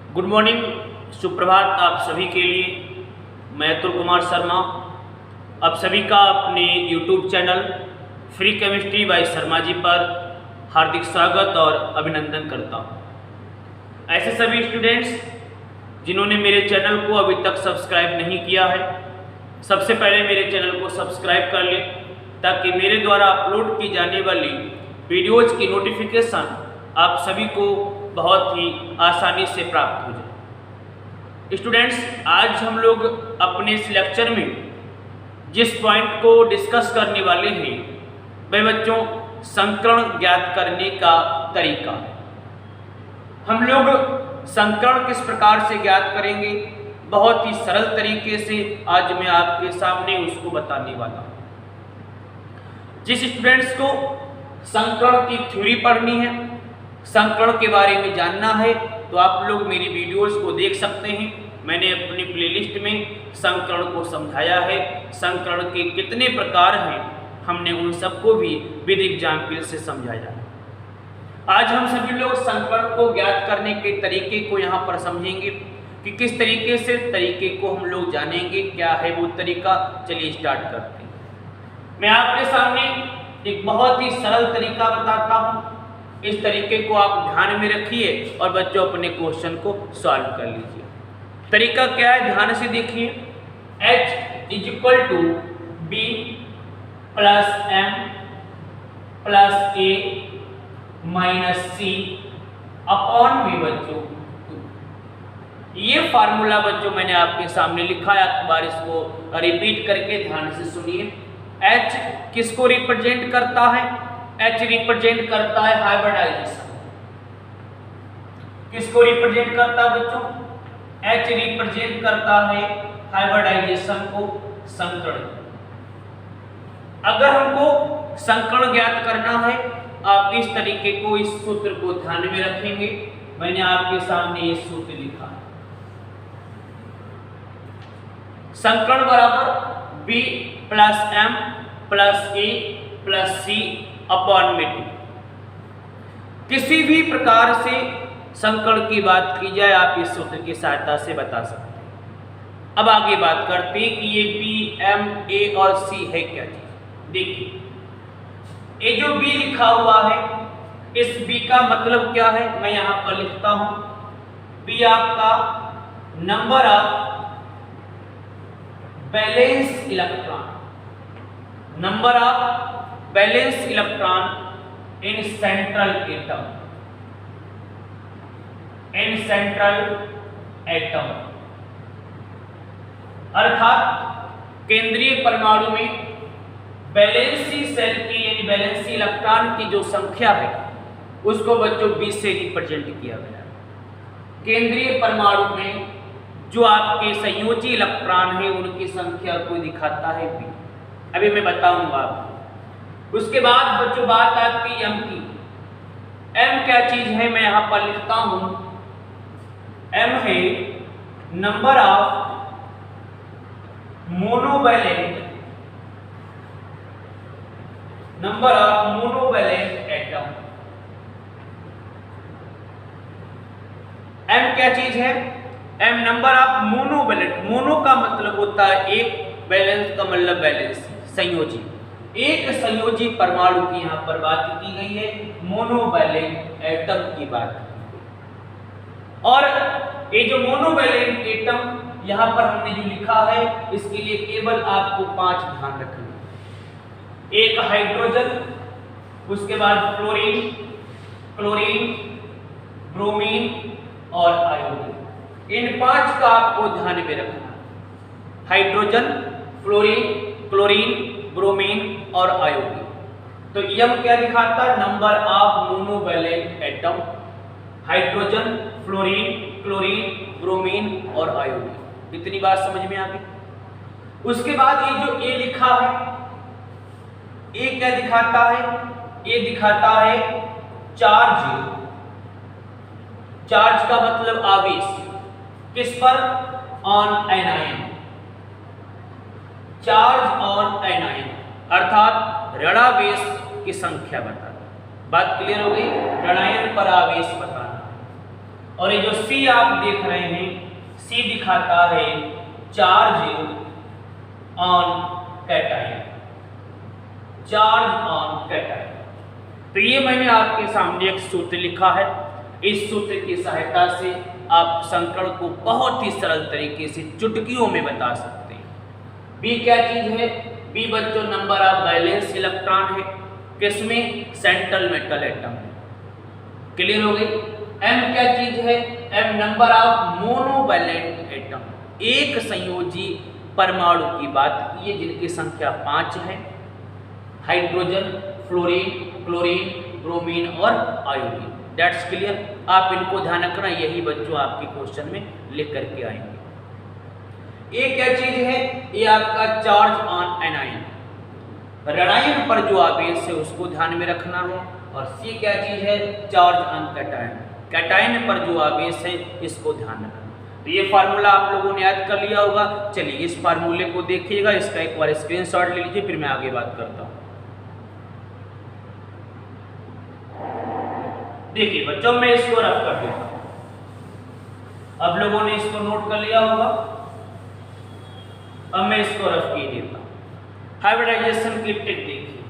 Good morning, सुप्रभात आप सभी के लिए। मैं अतुल कुमार शर्मा आप सभी का अपने YouTube channel free chemistry by Sharma ji पर हार्दिक स्वागत और अभिनंदन करता हूँ। ऐसे सभी स्टूडेंट्स जिन्होंने मेरे चैनल को अभी तक सब्सक्राइब नहीं किया है, सबसे पहले मेरे चैनल को सब्सक्राइब कर लें ताकि मेरे द्वारा अपलोड की जाने वाली वीडियोज़ की नोटिफिकेशन आप सभी को बहुत ही आसानी से प्राप्त हो जाए। स्टूडेंट्स, आज हम लोग अपने इस लेक्चर में जिस पॉइंट को डिस्कस करने वाले हैं वह बच्चों संकरण ज्ञात करने का तरीका है। हम लोग संकरण किस प्रकार से ज्ञात करेंगे, बहुत ही सरल तरीके से आज मैं आपके सामने उसको बताने वाला हूँ। जिस स्टूडेंट्स को संकरण की थ्योरी पढ़नी है, संकरण के बारे में जानना है, तो आप लोग मेरी वीडियोस को देख सकते हैं। मैंने अपनी प्लेलिस्ट में संकरण को समझाया है, संकरण के कितने प्रकार हैं हमने उन सबको भी विद एग्जाम्पल से समझाया है। आज हम सभी लोग संकरण को ज्ञात करने के तरीके को यहाँ पर समझेंगे कि किस तरीके से तरीके को हम लोग जानेंगे, क्या है वो तरीका। चलिए स्टार्ट करते हैं। मैं आपके सामने एक बहुत ही सरल तरीका बताता हूँ। इस तरीके को आप ध्यान में रखिए और बच्चों अपने क्वेश्चन को सॉल्व कर लीजिए। तरीका क्या है, ध्यान से देखिए। H is equal to B plus M plus A minus C upon में बच्चों, ये फार्मूला बच्चों मैंने आपके सामने लिखा है। एक बार इसको रिपीट करके ध्यान से सुनिए। H किसको रिप्रेजेंट करता है? H रिप्रेजेंट करता है हाइब्रिडाइजेशन। किसको रिप्रेजेंट करता है बच्चों? H रिप्रेजेंट करता है हाइब्रिडाइजेशन को, संकरण। अगर हमको संकरण ज्ञात करना है, आप इस तरीके को, इस सूत्र को ध्यान में रखेंगे। मैंने आपके सामने ये सूत्र लिखा है। संकरण बराबर बी प्लस एम प्लस ए प्लस सी अपॉन में डी। किसी भी प्रकार से संकरण की बात की जाए आप इस सूत्र की सहायता से बता सकते हैं। अब आगे बात करते हैं कि ये बी एम ए और सी है क्या चीज। देखिए, ये जो बी लिखा हुआ है, इस बी का मतलब क्या है मैं यहां पर लिखता हूं। बी आपका number of valence electron, number of valence electron in central atom, in central atom, अर्थात केंद्रीय परमाणु में बैलेंसी सेल की यानी बैलेंसी इलेक्ट्रॉन की जो संख्या है उसको बच्चों 20 से रिप्रेजेंट किया गया है। केंद्रीय परमाणु में जो आपके संयोजी इलेक्ट्रॉन है उनकी संख्या को दिखाता है बी। अभी मैं बताऊंगा आपको। उसके बाद बच्चों बात आती एम की। एम क्या चीज है मैं यहां पर लिखता हूं। एम है number of monovalent, number of monovalent atom. M क्या चीज है? M number of monovalent. Mono का मतलब होता है एक, बैलेंस का मतलब बैलेंस, संयोजी। एक संयोजी परमाणु की यहां पर बात की गई है, मोनोवैलेंट एटम की बात की गई। और ये जो मोनोवैलेंट एटम यहां पर हमने जो लिखा है, इसके लिए केवल आपको 5 ध्यान रखना। एक हाइड्रोजन, उसके बाद फ्लोरीन, क्लोरीन, ब्रोमीन और आयोडीन। इन 5 का आपको ध्यान में रखना। हाइड्रोजन, फ्लोरीन, क्लोरीन, ब्रोमीन और आयोडीन। तो यम क्या दिखाता है? Number of monovalent atom, hydrogen, fluorine, chlorine, bromine और आयोडीन। इतनी बात समझ में आ गई। उसके बाद ये जो ए लिखा है, ए क्या दिखाता है? ए दिखाता है चार्ज। चार्ज का मतलब आवेश, किस पर? On anion. Charge on anion अर्थात ऋणावेश की संख्या बताना। बात क्लियर हो गई? ऋणायन पर आवेश बताना। और ये जो सी आप देख रहे हैं, सी दिखाता है charge on cation, charge on cation. तो ये मैंने आपके सामने एक सूत्र लिखा है। इस सूत्र की सहायता से आप संकरण को बहुत ही सरल तरीके से चुटकियों में बता सकते हैं। बी क्या चीज है? बी बच्चों नंबर ऑफ वैलेंस इलेक्ट्रॉन है, किसमें? सेंट्रल मेटल एटम में। क्लियर हो गई? एम क्या चीज है? M number of monovalent atom, एक संयोजी परमाणु की बात की है जिनकी संख्या 5 है। हाइड्रोजन, फ्लोरीन, क्लोरीन, ब्रोमीन और आयोडीन। That's clear. आप इनको ध्यान रखना, यही बच्चों आपके क्वेश्चन में लिख करके आएंगे। ए क्या चीज है? ये आपका चार्ज ऑन एनायन, ऋणायन पर जो आवेश है उसको ध्यान में रखना है। और सी क्या चीज है? चार्ज ऑन कैटायन, कैटायन पर जो आवेश है इसको ध्यान रखना। तो ये फार्मूला आप लोगों ने याद कर लिया होगा। चलिए इस फार्मूले को देखिएगा, इसका एक बार स्क्रीनशॉट ले लीजिए, फिर मैं आगे बात करता हूँ। देखिए बच्चों, मैं इसको रफ कर देता हूँ। अब लोगों ने इसको नोट कर लिया होगा। अब मैं इसको रफ किए देता हूँ। हाइब्रिडाइजेशन की टिप देखिए,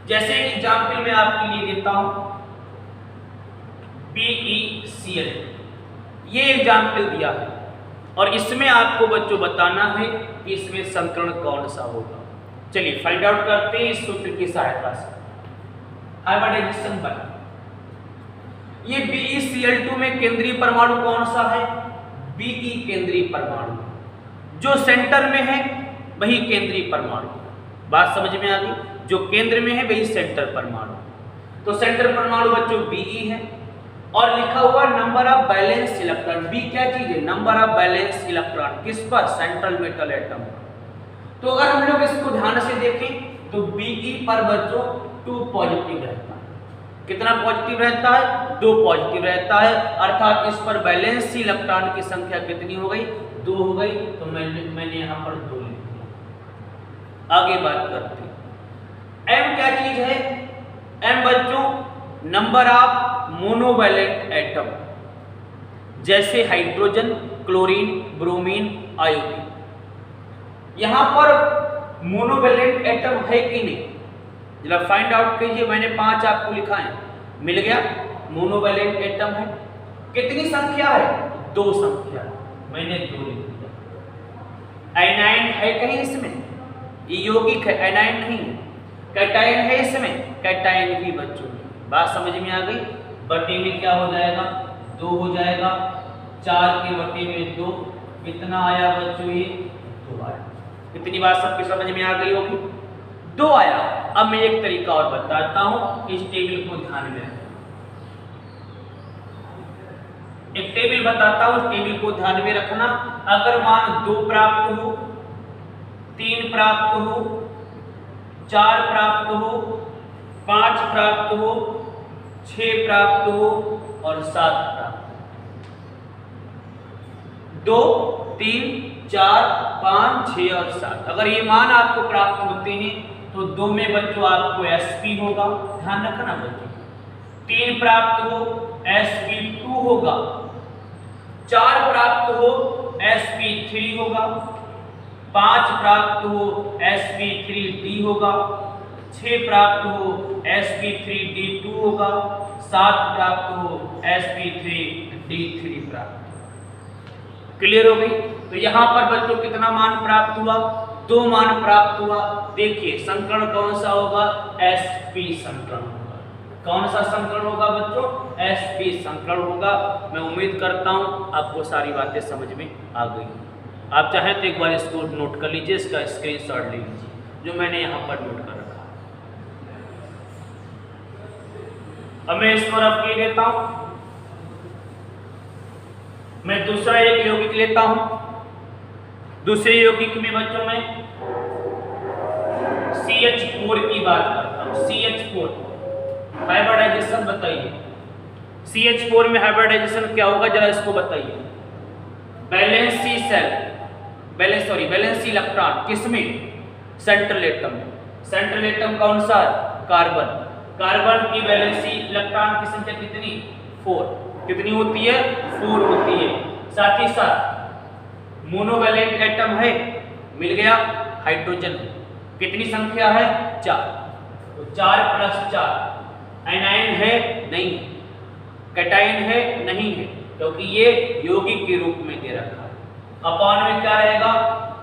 जैसे एग्जाम्पल मैं आपके लिए देता हूँ BeCl, ये एग्जाम्पल दिया है और इसमें आपको बच्चों बताना है कि इसमें संकरण कौन सा होगा। चलिए फाइंड आउट करते हैं इस सूत्र की सहायता से। हाइब्रिडाइजेशन पर ये BeCl2 में केंद्रीय परमाणु कौन सा है? Be केंद्रीय परमाणु, जो सेंटर में है वही केंद्रीय परमाणु। बात समझ में आ गई? जो केंद्र में है वही सेंटर परमाणु। तो सेंटर परमाणु बच्चों Be है और लिखा हुआ number of valence electron. B क्या चीज है? नंबर ऑफ बैलेंस इलेक्ट्रॉन, किस पर? Central metal atom. तो अगर हम लोग इसको ध्यान से देखें तो Be पर बच्चों 2 पॉजिटिव रहता है। कितना पॉजिटिव रहता है? 2 पॉजिटिव रहता है, अर्थात इस पर बैलेंस इलेक्ट्रॉन की संख्या कितनी हो गई? 2 हो गई। तो मैंने यहाँ पर 2 लिख दिया। आगे बात करते हैं। एम क्या चीज है? एम बच्चों नंबर ऑफ मोनोवैलेंट एटम, जैसे हाइड्रोजन, क्लोरीन, ब्रोमीन, आयोडीन। यहां पर मोनोवैलेंट एटम है कि नहीं? जरा फाइंड आउट कीजिए। मैंने 5 आपको लिखा है, मिल गया? मोनोवैलेंट एटम है। कितनी संख्या है? 2 संख्या, मैंने 2 लिख दिया। एनायन है कहीं इसमें? ये यौगिक है, एनायन नहीं है। कैटायन है इसमें? कैटायन भी बच्चों। बात समझ में आ गई? बटे में क्या हो जाएगा? 2 हो जाएगा। 4 के बटे में 2 कितना आया बच्चों? ये 2 आया। इतनी बात सबकी समझ में आ गई होगी? 2 आया। अब मैं एक तरीका और बताता हूं, इस टेबल को ध्यान में रखना। एक टेबल बताता हूं, टेबल को ध्यान में रखना। अगर मान 2 प्राप्त हो, 3 प्राप्त हो, 4 प्राप्त हो, 5 प्राप्त हो, 6 प्राप्त हो और 7 प्राप्त हो। 2, 3, 4, 5, 6 और 7 अगर ये मान आपको प्राप्त होते हैं तो 2 में बच्चों आपको sp होगा। ध्यान रखना बच्चों। 3 प्राप्त हो, sp2 होगा। 4 प्राप्त हो, sp3 होगा। 5 प्राप्त हो, sp3d होगा। 6 प्राप्त हो, sp3d2 होगा। 7 प्राप्त हो, sp3d3 प्राप्त। क्लियर हो गई? तो यहाँ पर बच्चों कितना मान प्राप्त हुआ? 2 मान प्राप्त हुआ। देखिए संकरण कौन सा होगा? sp संकरण होगा। कौन सा संकरण होगा बच्चों? sp संकरण होगा। मैं उम्मीद करता हूँ आपको सारी बातें समझ में आ गई। आप चाहें तो एक बार इसको नोट कर लीजिए, इसका स्क्रीनशॉट ले लीजिए जो मैंने यहाँ पर नोट कर रखा है। अब मैं इसको रफ कर देता हूँ। मैं दूसरा एक यौगिक लेता हूं। दूसरे यौगिक में बच्चों में CH4 की बात करता हूं। CH4 हाइब्रिडाइजेशन बताइए। CH4 में हाइब्रिडाइजेशन क्या होगा जरा इसको बताइए। वैलेंसी सेल, वैलेंसी इलेक्ट्रॉन किसमें? सेंट्रल एटम में। सेंट्रल एटम कौन सा? कार्बन। कार्बन की वैलेंसी इलेक्ट्रॉन की संख्या कितनी? 4। कितनी होती है? 4 होती है। साथ ही साथ मोनोवैलेंट एटम है, मिल गया हाइड्रोजन। कितनी संख्या है? 4। तो 4 + 4। एनायन है? नहीं। कैटायन है? नहीं है, क्योंकि ये यौगिक के रूप में दे रखा है। अपॉन में क्या रहेगा?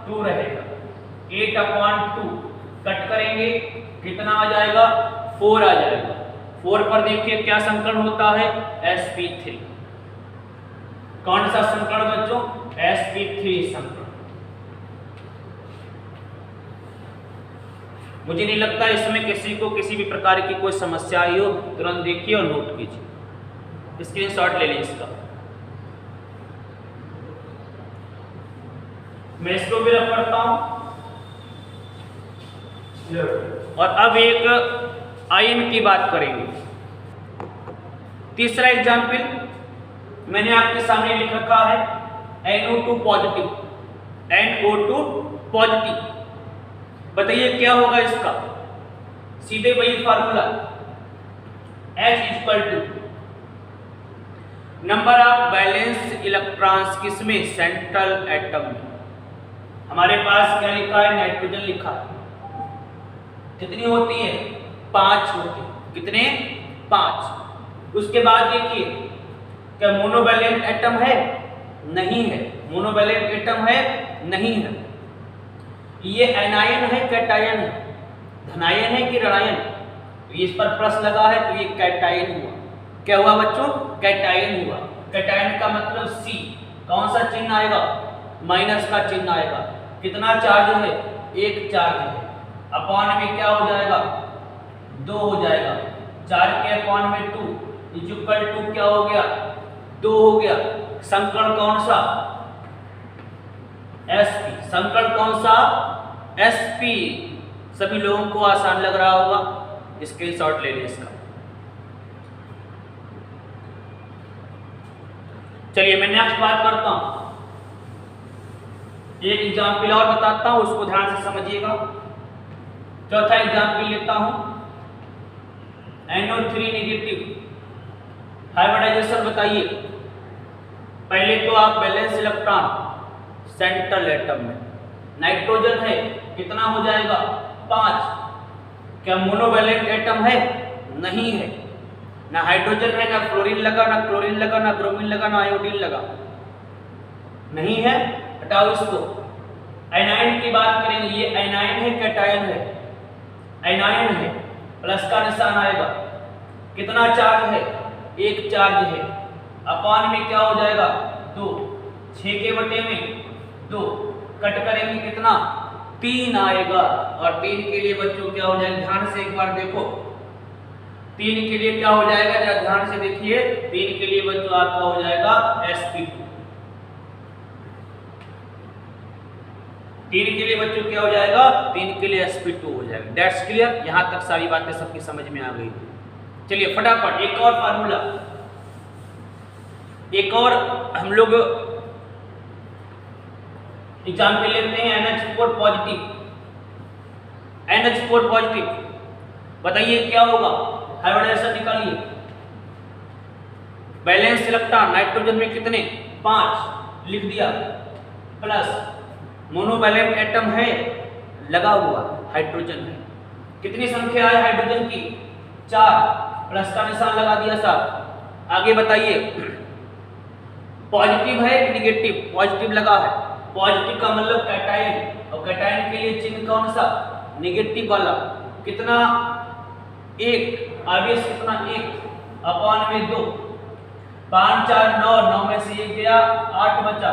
2 रहेगा। 8/2 कट करेंगे, कितना आ जाएगा? 4 आ जाएगा। 4 पर देखिए क्या संकरण होता है? sp3। कौन सा संकरण बच्चों? sp3 संकरण। मुझे नहीं लगता इसमें किसी को किसी भी प्रकार की कोई समस्या आई हो। तुरंत देखिए और नोट कीजिए, स्क्रीनशॉट ले लीजिए इसका। मैं इसको भी रख करता हूं। और अब एक आयन की बात करेंगे। तीसरा एग्जाम्पल मैंने आपके सामने लिख रखा है, NO2 पॉजिटिव। NO2 पॉजिटिव, बताइए क्या होगा इसका? सीधे वही formula, H = number of balance electrons किसमें? सेंट्रल एटम में। हमारे पास क्या लिखा है? नाइट्रोजन लिखा है। कितनी होती है? 5 होती है। कितने? 5। उसके बाद देखिए क्या मोनोवैलेंट एटम है? नहीं है। मोनोवैलेंट एटम है? नहीं है। ये एनायन है, कैटायन है? धनायन है कि ऋणायन? तो इस पर प्लस लगा है तो ये कैटायन हुआ। क्या हुआ बच्चों? कैटायन हुआ। कैटायन का मतलब C। कौन सा चिन्ह आएगा? माइनस का चिन्ह आएगा। कितना चार्ज है? 1 चार्ज है। अपॉन में क्या हो जाएगा? 2 हो जाएगा। 4 के अपॉन में 2 = क्या हो गया? 2 हो गया। संकरण कौन सा? sp। संकरण कौन सा? sp। सभी लोगों को आसान लग रहा होगा, स्क्रीनशॉट ले लें इसका। चलिए मैं नेक्स्ट बात करता हूं। एक एग्जाम्पल और बताता हूं, उसको ध्यान से समझिएगा। चौथा एग्जाम्पल लेता हूं, NO3 नेगेटिव। हाइब्रिडाइजेशन बताइए। पहले तो आप बैलेंस इलेक्ट्रॉन सेंट्रल एटम में, नाइट्रोजन है, कितना हो जाएगा? 5। क्या मोनोवैलेंट एटम है? नहीं है। ना हाइड्रोजन है, ना फ्लोरीन लगा, ना क्लोरीन लगा, ना ब्रोमीन लगा, ना आयोडीन लगा। नहीं है, हटाओ इसको। एनायन की बात करेंगे। ये एनायन है, कैटायन है? एनायन है, प्लस का निशान आएगा। कितना चार्ज है? 1 चार्ज है। अपॉन में क्या हो जाएगा? 2। 6 के बटे में 2 कट करेंगे, कितना? 3 आएगा। और 3 के लिए बच्चों क्या हो जाएगा? ध्यान से एक बार देखो। 3 के लिए क्या हो जाएगा? जरा ध्यान से देखिए। 3 के लिए बच्चों आपका हो जाएगा sp2। 3 के लिए बच्चों क्या हो जाएगा? 3 के लिए sp2 हो जाएगा। That's clear. यहां तक सारी बातें सबकी समझ में आ गई। चलिए फटाफट एक और फार्मूला, एक और हम लोग एग्जाम्पल लेते हैं। NH4 positive. NH4 पॉजिटिव, बताइए क्या होगा? हाइब्रिडाइजेशन निकालिए। बैलेंस इलेक्ट्रॉन नाइट्रोजन में कितने? 5 लिख दिया, प्लस मोनोवैलेंट एटम है लगा हुआ, हाइड्रोजन है। कितनी संख्या है हाइड्रोजन की? 4, प्लस का निशान लगा दिया साहब। आगे बताइए पॉजिटिव है कि निगेटिव? पॉजिटिव लगा है। पॉजिटिव का मतलब कैटायन, और कैटायन के लिए चिन्ह कौन सा? नेगेटिव वाला। कितना? 1। आवेश कितना? 1 अपॉन में 2। 5 4 9, 9 में से 1 गया, 8 बचा।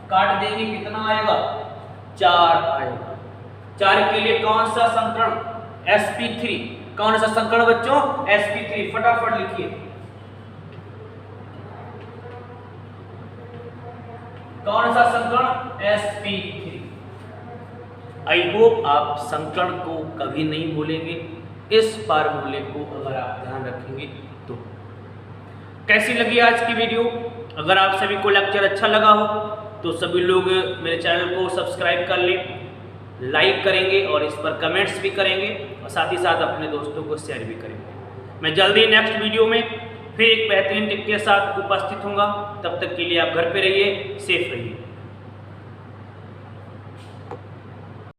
काट देंगे, कितना आएगा? 4 आएगा। 4 के लिए कौन सा संकरण? sp3। कौन सा संकरण बच्चों? sp3। फटाफट लिखिए। कौन सा संकरण? sp3। आई होप आप संकरण को कभी नहीं भूलेंगे। इस फार्मूले को अगर आप ध्यान रखेंगे तो। कैसी लगी आज की वीडियो? अगर आप सभी को लेक्चर अच्छा लगा हो तो सभी लोग मेरे चैनल को सब्सक्राइब कर लें, लाइक करेंगे और इस पर कमेंट्स भी करेंगे, और साथ ही साथ अपने दोस्तों को शेयर भी करेंगे। मैं जल्दी नेक्स्ट वीडियो में फिर एक बेहतरीन टिप के साथ उपस्थित होऊंगा। तब तक के लिए आप घर पे रहिए, सेफ रहिए।